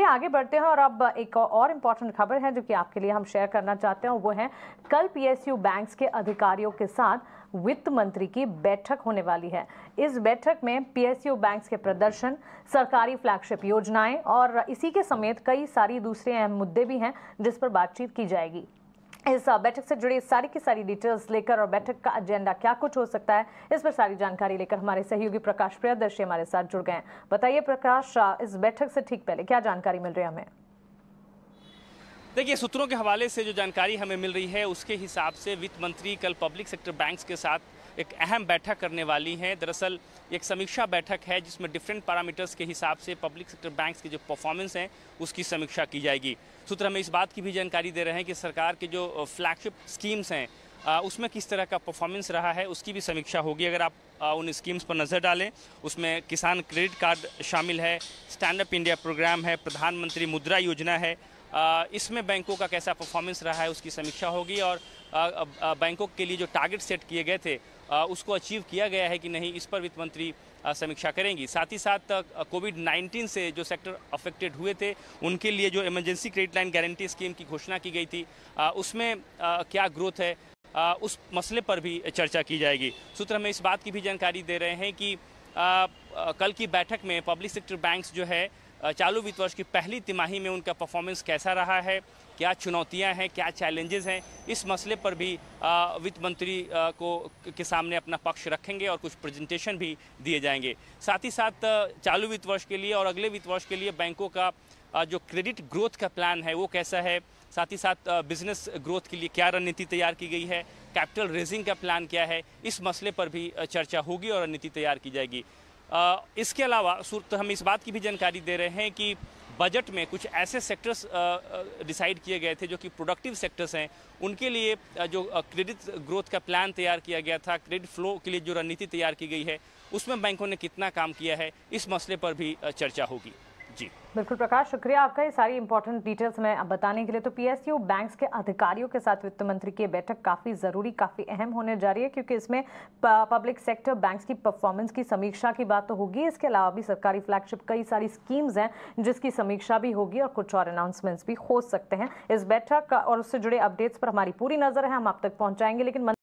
आगे बढ़ते हैं और अब एक और इम्पॉर्टेंट खबर है जो कि आपके लिए हम शेयर करना चाहते हैं। वो है कल पीएसयू बैंक्स के अधिकारियों के साथ वित्त मंत्री की बैठक होने वाली है। इस बैठक में पीएसयू बैंक्स के प्रदर्शन, सरकारी फ्लैगशिप योजनाएं और इसी के समेत कई सारी दूसरे अहम मुद्दे भी हैं जिस पर बातचीत की जाएगी। इस बैठक से जुड़ी सारी की सारी डिटेल्स लेकर और बैठक का एजेंडा क्या कुछ हो सकता है, इस पर सारी जानकारी लेकर हमारे सहयोगी प्रकाश प्रियदर्शी हमारे साथ जुड़ गए हैं। बताइए प्रकाश, इस बैठक से ठीक पहले क्या जानकारी मिल रही है हमें? देखिए, सूत्रों के हवाले से जो जानकारी हमें मिल रही है उसके हिसाब से वित्त मंत्री कल पब्लिक सेक्टर बैंक्स के साथ एक अहम बैठक करने वाली हैं। दरअसल एक समीक्षा बैठक है जिसमें डिफरेंट पैरामीटर्स के हिसाब से पब्लिक सेक्टर बैंक्स की जो परफॉर्मेंस है उसकी समीक्षा की जाएगी। सूत्र हमें इस बात की भी जानकारी दे रहे हैं कि सरकार के जो फ्लैगशिप स्कीम्स हैं उसमें किस तरह का परफॉर्मेंस रहा है उसकी भी समीक्षा होगी। अगर आप उन स्कीम्स पर नज़र डालें, उसमें किसान क्रेडिट कार्ड शामिल है, स्टैंड अप इंडिया प्रोग्राम है, प्रधानमंत्री मुद्रा योजना है। इसमें बैंकों का कैसा परफॉर्मेंस रहा है उसकी समीक्षा होगी और बैंकों के लिए जो टारगेट सेट किए गए थे उसको अचीव किया गया है कि नहीं, इस पर वित्त मंत्री समीक्षा करेंगी। साथ ही साथ कोविड-19 से जो सेक्टर अफेक्टेड हुए थे उनके लिए जो emergency credit line guarantee scheme की घोषणा की गई थी उसमें क्या ग्रोथ है, उस मसले पर भी चर्चा की जाएगी। सूत्र हमें इस बात की भी जानकारी दे रहे हैं कि कल की बैठक में पब्लिक सेक्टर बैंक्स जो है चालू वित्त वर्ष की पहली तिमाही में उनका परफॉर्मेंस कैसा रहा है, क्या चुनौतियां हैं, क्या चैलेंजेस हैं, इस मसले पर भी वित्त मंत्री के सामने अपना पक्ष रखेंगे और कुछ प्रेजेंटेशन भी दिए जाएंगे। साथ ही साथ चालू वित्त वर्ष के लिए और अगले वित्त वर्ष के लिए बैंकों का जो क्रेडिट ग्रोथ का प्लान है वो कैसा है, साथ ही साथ बिजनेस ग्रोथ के लिए क्या रणनीति तैयार की गई है, कैपिटल रेजिंग का प्लान क्या है, इस मसले पर भी चर्चा होगी और रणनीति तैयार की जाएगी। इसके अलावा हम इस बात की भी जानकारी दे रहे हैं कि बजट में कुछ ऐसे सेक्टर्स डिसाइड किए गए थे जो कि प्रोडक्टिव सेक्टर्स हैं, उनके लिए जो क्रेडिट ग्रोथ का प्लान तैयार किया गया था, क्रेडिट फ्लो के लिए जो रणनीति तैयार की गई है उसमें बैंकों ने कितना काम किया है, इस मसले पर भी चर्चा होगी। जी बिल्कुल प्रकाश, शुक्रिया आपका ये सारी इंपॉर्टेंट डिटेल्स में बताने के लिए। तो पीएसयू बैंक्स के अधिकारियों के साथ वित्त मंत्री की बैठक काफ़ी ज़रूरी, काफ़ी अहम होने जा रही है क्योंकि इसमें पब्लिक सेक्टर बैंक्स की परफॉर्मेंस की समीक्षा की बात तो होगी, इसके अलावा भी सरकारी फ्लैगशिप कई सारी स्कीम्स हैं जिसकी समीक्षा भी होगी और कुछ और अनाउंसमेंट्स भी हो सकते हैं। इस बैठक और उससे जुड़े अपडेट्स पर हमारी पूरी नज़र है, हम आप तक पहुँचाएंगे। लेकिन